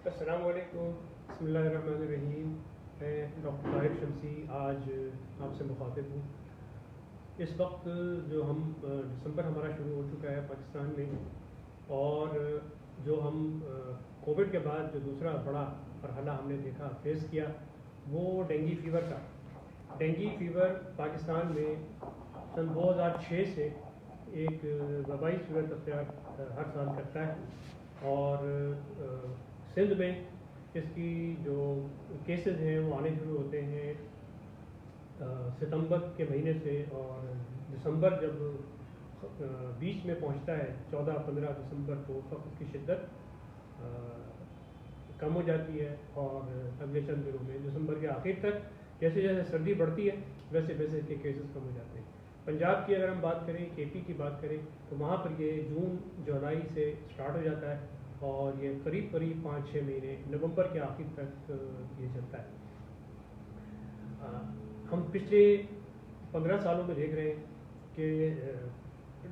السلام علیکم، بسم اللہ الرحمن الرحیم۔ میں ڈاکٹر طاہر شمسی آج آپ سے مخاطب ہوں۔ اس وقت جو ہم دسمبر ہمارا شروع ہو چکا ہے پاکستان میں، اور جو ہم کووڈ کے بعد جو دوسرا بڑا مرحلہ ہم نے دیکھا فیس کیا وہ ڈینگی فیور کا۔ ڈینگی فیور پاکستان میں سن 2006 سے ایک وبائی صورت اختیار ہر سال کرتا ہے، اور سندھ میں اس کی جو کیسز ہیں وہ آنے شروع ہوتے ہیں ستمبر کے مہینے سے، اور دسمبر جب بیچ میں پہنچتا ہے 14-15 دسمبر کو، اس وقت کی شدت کم ہو جاتی ہے، اور اگلے چند دنوں میں دسمبر کے آخر تک جیسے جیسے سردی بڑھتی ہے ویسے ویسے اس کے کیسز کم ہو جاتے ہیں۔ پنجاب کی اگر ہم بات کریں، کے پی کی بات کریں، تو وہاں پر یہ جون جولائی سے سٹارٹ ہو جاتا ہے، اور یہ قریب 5-6 مہینے نومبر کے آخر تک یہ چلتا ہے۔ ہم پچھلے 15 سالوں میں دیکھ رہے ہیں کہ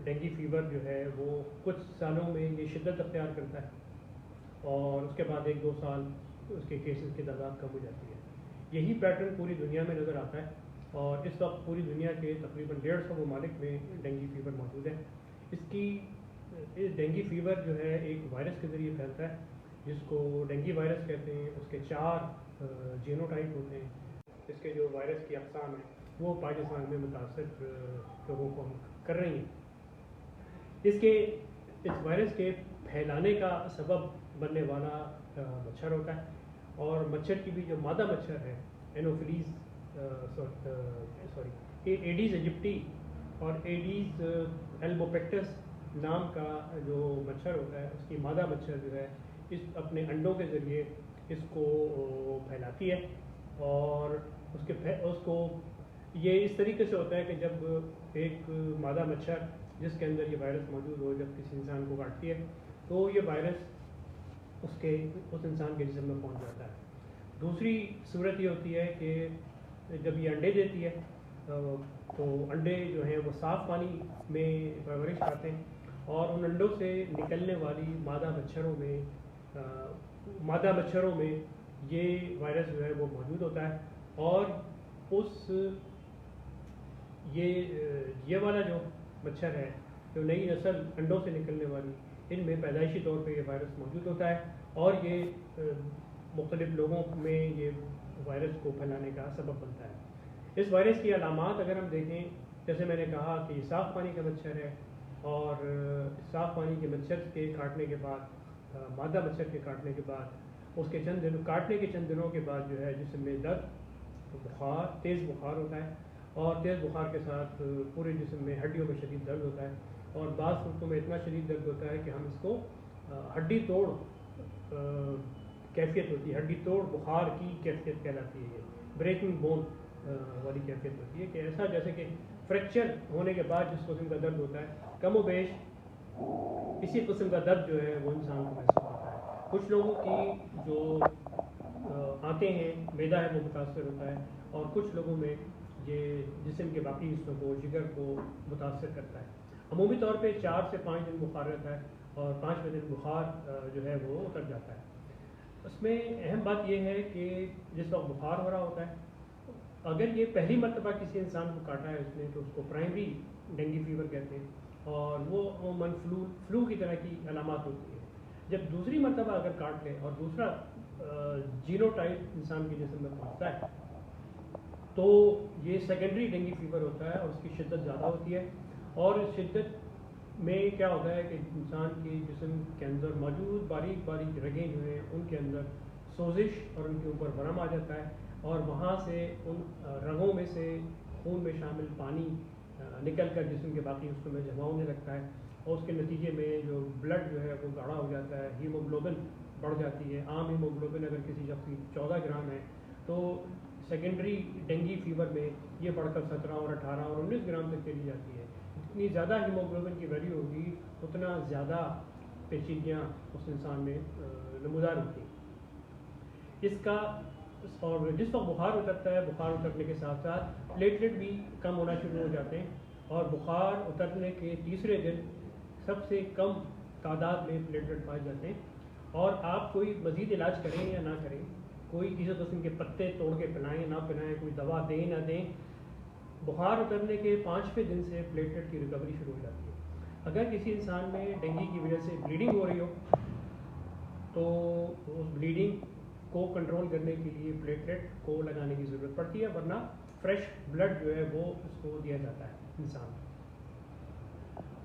ڈینگی فیور جو ہے وہ کچھ سالوں میں یہ شدت اختیار کرتا ہے، اور اس کے بعد 1-2 سال اس کے کیسز کی تعداد کم ہو جاتی ہے۔ یہی پیٹرن پوری دنیا میں نظر آتا ہے، اور اس وقت پوری دنیا کے تقریباً 150 ممالک میں ڈینگی فیور موجود ہے۔ ڈینگی فیور جو ہے ایک وائرس کے ذریعے پھیلتا ہے، جس کو ڈینگی وائرس کہتے ہیں۔ اس کے 4 جینوٹائپ ہوتے ہیں۔ اس کے جو وائرس کی اقسام ہیں وہ پاکستان میں متاثر لوگوں کو کر رہی ہیں۔ اس وائرس کے پھیلانے کا سبب بننے والا مچھر ہوتا ہے، اور مچھر کی بھی جو مادہ مچھر ہے ایڈیز ایجپٹی اور ایڈیز ایلبوپیکٹس نام کا جو مچھر ہوتا ہے، اس کی مادہ مچھر جو ہے اپنے انڈوں کے ذریعے اس کو پھیلاتی ہے، اور اس کو یہ اس طریقے سے ہوتا ہے کہ جب ایک مادہ مچھر جس کے اندر یہ وائرس موجود ہو جب کسی انسان کو کاٹتی ہے تو یہ وائرس اس انسان کے جسم میں پہنچ جاتا ہے۔ دوسری صورت یہ ہوتی ہے کہ جب یہ انڈے دیتی ہے تو انڈے جو ہیں وہ صاف پانی میں پرورش پاتے ہیں، اور ان انڈوں سے نکلنے والی مادہ مچھروں میں یہ وائرس جو ہے وہ موجود ہوتا ہے، اور یہ والا جو مچھر ہے، جو نئی نسل انڈوں سے نکلنے والی، ان میں پیدائشی طور پہ یہ وائرس موجود ہوتا ہے، اور یہ مختلف لوگوں میں یہ وائرس کو پھیلانے کا سبب بنتا ہے۔ اس وائرس کی علامات اگر ہم دیکھیں، جیسے میں نے کہا کہ یہ صاف پانی کا مچھر ہے، اور صاف پانی کے مچھر کے کاٹنے کے بعد، مادہ مچھر کے کاٹنے کے بعد اس کے کاٹنے کے چند دنوں کے بعد جو ہے جسم میں درد، بخار، تیز بخار ہوتا ہے، اور تیز بخار کے ساتھ پورے جسم میں ہڈیوں میں شدید درد ہوتا ہے، اور بعض صورتوں میں اتنا شدید درد ہوتا ہے کہ ہم اس کو ہڈی توڑ کیفیت ہوتی ہے، ہڈی توڑ بخار کی کیفیت کہلاتی ہے، یہ بریکنگ بون والی کیفیت ہوتی ہے، کہ ایسا جیسے کہ فریکچر ہونے کے بعد جس قسم کا درد ہوتا ہے، کم و بیش اسی قسم کا درد جو ہے وہ انسان کو محسوس ہوتا ہے۔ کچھ لوگوں کی جو آنتیں ہیں، معدہ ہے، وہ متاثر ہوتا ہے، اور کچھ لوگوں میں یہ جسم کے باقی حصوں کو، جگر کو متاثر کرتا ہے۔ عمومی طور پہ 4 سے 5 دن بخار رہتا ہے، اور 5ویں دن بخار جو ہے وہ اتر جاتا ہے۔ اس میں اہم بات یہ ہے کہ جس وقت بخار ہو رہا ہوتا ہے، اگر یہ پہلی مرتبہ کسی انسان کو کاٹا ہے اس نے، تو اس کو پرائمری ڈینگی فیور کہتے ہیں، اور وہ عموماً فلو کی طرح کی علامات ہوتی ہیں۔ جب دوسری مرتبہ اگر کاٹ لے اور دوسرا جینو ٹائپ انسان کے جسم میں پہنچتا ہے تو یہ سیکنڈری ڈینگی فیور ہوتا ہے، اور اس کی شدت زیادہ ہوتی ہے، اور اس شدت میں کیا ہوتا ہے کہ انسان کے جسم کے اندر موجود باریک باریک رگیں جو ہیں ان کے اندر سوزش اور ان کے اوپر ورم آ جاتا ہے، اور وہاں سے ان رگوں میں سے خون میں شامل پانی نکل کر جسم کے باقی حصوں میں جمع ہونے لگتا ہے، اور اس کے نتیجے میں جو بلڈ جو ہے وہ گاڑھا ہو جاتا ہے، ہیموگلوبن بڑھ جاتی ہے۔ عام ہیموگلوبن اگر کسی شخص کی 14 گرام ہے تو سیکنڈری ڈینگی فیور میں یہ بڑھ کر 17 اور 18 اور 19 گرام تک چلی جاتی ہے۔ جتنی زیادہ ہیموگلوبن کی ویلیو ہوگی اتنا زیادہ پیچیدگیاں اس انسان میں نمودار ہوتی ہیں۔ اور جس وقت بخار اترتا ہے، بخار اترنے کے ساتھ ساتھ پلیٹلیٹ بھی کم ہونا شروع ہو جاتے ہیں، اور بخار اترنے کے تیسرے دن سب سے کم تعداد میں پلیٹلیٹ پائے جاتے ہیں، اور آپ کوئی مزید علاج کریں یا نہ کریں، کوئی کسی قسم کے پتے توڑ کے پلائیں نہ پلائیں، کوئی دوا دیں نہ دیں، بخار اترنے کے 5ویں دن سے پلیٹلیٹ کی ریکوری شروع ہو جاتی ہے۔ اگر کسی انسان میں ڈینگی کی وجہ سے بلیڈنگ ہو رہی ہو تو اس بلیڈنگ کو کنٹرول کرنے کے لیے پلیٹلیٹ کو لگانے کی ضرورت پڑتی ہے، ورنہ فریش بلڈ جو ہے وہ اس کو دیا جاتا ہے انسان کو۔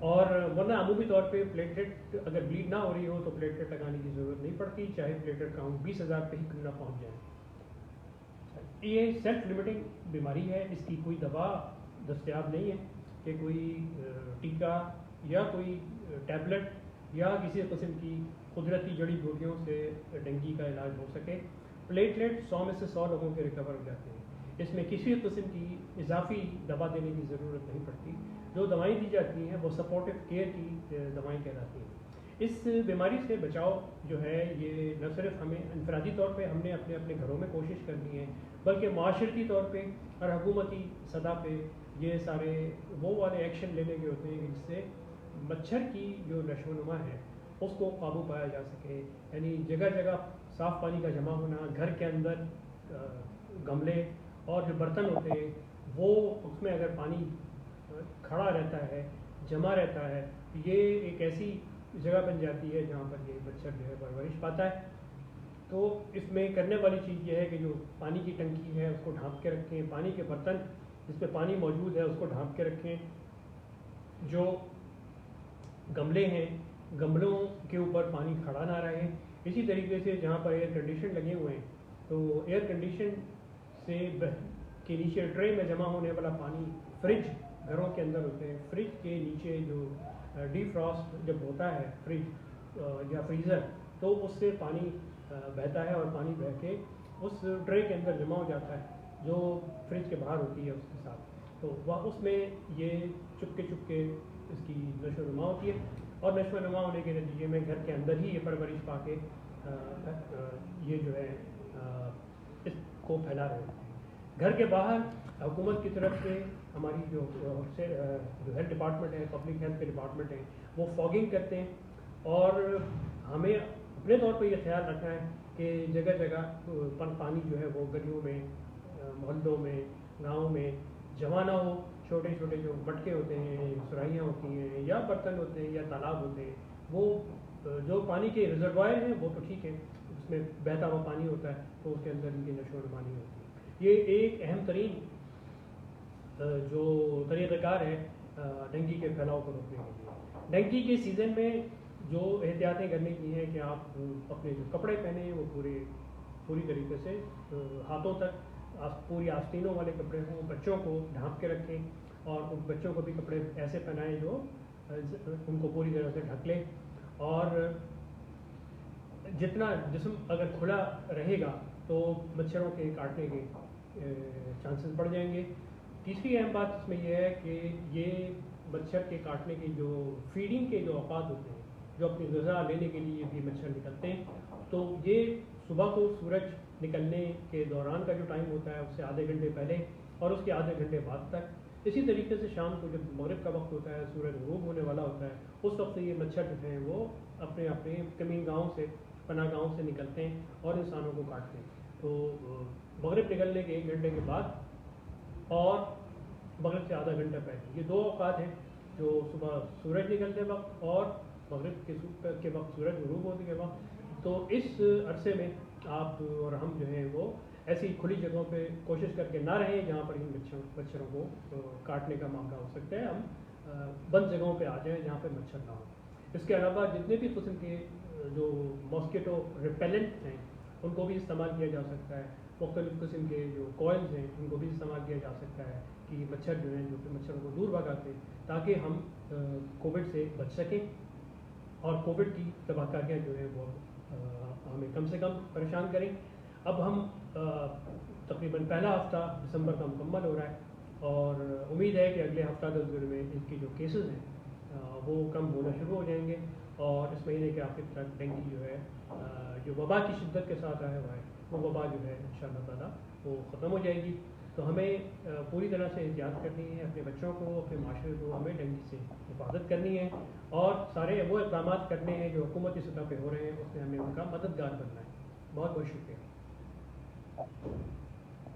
اور ورنہ عمومی طور پہ پلیٹلیٹ اگر بلیڈ نہ ہو رہی ہو تو پلیٹلیٹ لگانے کی ضرورت نہیں پڑتی، چاہے پلیٹلیٹ کاؤنٹ 20,000 پہ ہی کیوں نہ پہنچ جائے۔ یہ سیلف لمیٹنگ بیماری ہے، اس کی کوئی دوا دستیاب نہیں ہے کہ کوئی ٹیکہ یا کوئی ٹیبلٹ یا کسی قسم کی قدرتی جڑی بوٹیوں سے ڈینگی کا علاج ہو سکے۔ پلیٹلیٹ 100 میں سے 100 لوگوں کے ریکور ہو جاتے ہیں، اس میں کسی قسم کی اضافی دوا دینے کی ضرورت نہیں پڑتی۔ جو دوائیں دی جاتی ہیں وہ سپورٹو کیئر کی دوائیں کہلاتی ہیں۔ اس بیماری سے بچاؤ جو ہے یہ نہ صرف ہمیں انفرادی طور پہ ہم نے اپنے اپنے گھروں میں کوشش کرنی ہے، بلکہ معاشرتی طور پہ اور حکومتی سطح پہ یہ سارے وہ والے ایکشن لینے کے ہوتے ہیں جس سے مچھر کی جو نشو و نما ہے اس کو قابو پایا جا سکے۔ یعنی جگہ جگہ صاف پانی کا جمع ہونا، گھر کے اندر گملے اور جو برتن ہوتے ہیں وہ اس میں اگر پانی کھڑا رہتا ہے، جمع رہتا ہے، یہ ایک ایسی جگہ بن جاتی ہے جہاں پر یہ مچھر جو ہے پرورش پاتا ہے۔ تو اس میں کرنے والی چیز یہ ہے کہ جو پانی کی ٹنکی ہے اس کو ڈھانپ کے رکھیں، پانی کے برتن جس پہ پانی موجود ہے اس کو ڈھانپ کے رکھیں، جو گملے ہیں گملوں کے اوپر پانی کھڑا نہ رہے۔ اسی طریقے سے جہاں پر ایئر کنڈیشن لگے ہوئے ہیں تو ایئر کنڈیشن سے کے نیچے ٹرے میں جمع ہونے والا پانی، فریج گھروں کے اندر ہوتے ہیں، فریج کے نیچے جو ڈی فراسٹ جب ہوتا ہے فریج یا فریزر تو اس سے پانی بہتا ہے اور پانی بہہ کے اس ٹرے کے اندر جمع ہو جاتا ہے جو فریج کے باہر ہوتی ہے اس کے ساتھ، تو وہ اس میں یہ چپکے اس کی نشو و نما ہوتی ہے، اور نشو و نما ہونے کے نتیجے میں گھر کے اندر ہی یہ پرورش پا کے یہ جو ہے اس کو پھیلا رہے ہیں۔ گھر کے باہر حکومت کی طرف سے ہماری جو ہیلتھ ڈپارٹمنٹ ہے، پبلک ہیلتھ کے ڈپارٹمنٹ ہیں، وہ فاگنگ کرتے ہیں، اور ہمیں اپنے طور پہ یہ خیال رکھنا ہے کہ جگہ جگہ پانی جو ہے وہ گلیوں میں، محلوں میں، گاؤں میں جمع نہ ہو۔ چھوٹے چھوٹے جو مٹکے ہوتے ہیں، سرائیاں ہوتی ہیں یا برتن ہوتے ہیں یا تالاب ہوتے ہیں، وہ جو پانی کے ریزروائر ہیں وہ تو ٹھیک ہے، اس میں بہتا ہوا پانی ہوتا ہے تو اس کے اندر ان کی نشو و نما نہیں ہوتی۔ یہ ایک اہم ترین جو طریقہ کار ہے ڈینگی کے پھیلاؤ کو روکنے کے لیے۔ ڈینگی کے سیزن میں جو احتیاطیں کرنے کی ہیں کہ آپ اپنے جو کپڑے پہنے ہیں وہ پوری طریقے سے ہاتھوں تک پوری آستینوں والے کپڑے ہوں، بچوں کو ڈھانپ کے رکھیں اور ان بچوں کو بھی کپڑے ایسے پہنائیں جو ان کو پوری طرح سے ڈھک لیں، اور جتنا جسم اگر کھلا رہے گا تو مچھروں کے کاٹنے کے چانسز بڑھ جائیں گے۔ تیسری اہم بات اس میں یہ ہے کہ یہ مچھر کے کاٹنے کے جو فیڈنگ کے جو اوقات ہوتے ہیں، جو اپنی غذا لینے کے لیے بھی مچھر نکلتے ہیں، تو یہ صبح کو سورج نکلنے کے دوران کا جو ٹائم ہوتا ہے اس سے آدھے گھنٹے پہلے اور اس کے آدھے گھنٹے بعد تک، اسی طریقے سے شام کو جب مغرب کا وقت ہوتا ہے، سورج غروب ہونے والا ہوتا ہے، اس وقت یہ مچھر جو ہیں وہ اپنے کمین گاہوں سے، پناہ گاہوں سے نکلتے ہیں اور انسانوں کو کاٹتے ہیں۔ تو مغرب نکلنے کے 1 گھنٹے کے بعد اور مغرب سے آدھا گھنٹہ پہلے، یہ 2 اوقات ہیں جو صبح سورج نکلتے وقت اور مغرب کے وقت سورج غروب ہونے کے وقت۔ تو اس عرصے میں آپ اور ہم جو ہیں وہ ایسی کھلی جگہوں پہ کوشش کر کے نہ رہیں جہاں پر ان مچھروں کو کاٹنے کا معاملہ ہو سکتا ہے، ہم بند جگہوں پہ آ جائیں جہاں پہ مچھر نہ ہوں۔ اس کے علاوہ جتنے بھی قسم کے جو ماسکیٹو ریپیلنٹ ہیں ان کو بھی استعمال کیا جا سکتا ہے، مختلف قسم کے جو کوئلز ہیں ان کو بھی استعمال کیا جا سکتا ہے کہ مچھر جو ہیں جو کہ مچھروں کو دور بھگاتے ہیں تاکہ ہم کووڈ سے بچ سکیں اور کووڈ کی تباہ کاریاں جو ہیں وہ ہمیں کم سے کم پریشان کریں۔ اب ہم تقریباً پہلا ہفتہ دسمبر کا مکمل ہو رہا ہے اور امید ہے کہ اگلے ہفتہ 10 دن میں ان کی جو کیسز ہیں وہ کم ہونا شروع ہو جائیں گے اور اس مہینے کے آخر تک ڈینگی جو ہے جو وبا کی شدت کے ساتھ آیا ہوا ہے وہ وبا جو ہے انشاءاللہ تعالیٰ وہ ختم ہو جائے گی۔ تو تو ہمیں پوری طرح سے احتیاط کرنی ہے، اپنے بچوں کو، اپنے معاشرے کو ہمیں ڈینگی سے حفاظت کرنی ہے، اور سارے وہ اقدامات کرنے ہیں جو حکومتی سطح پہ ہو رہے ہیں، اس میں ہمیں ان کا مددگار بننا ہے۔ بہت بہت شکریہ۔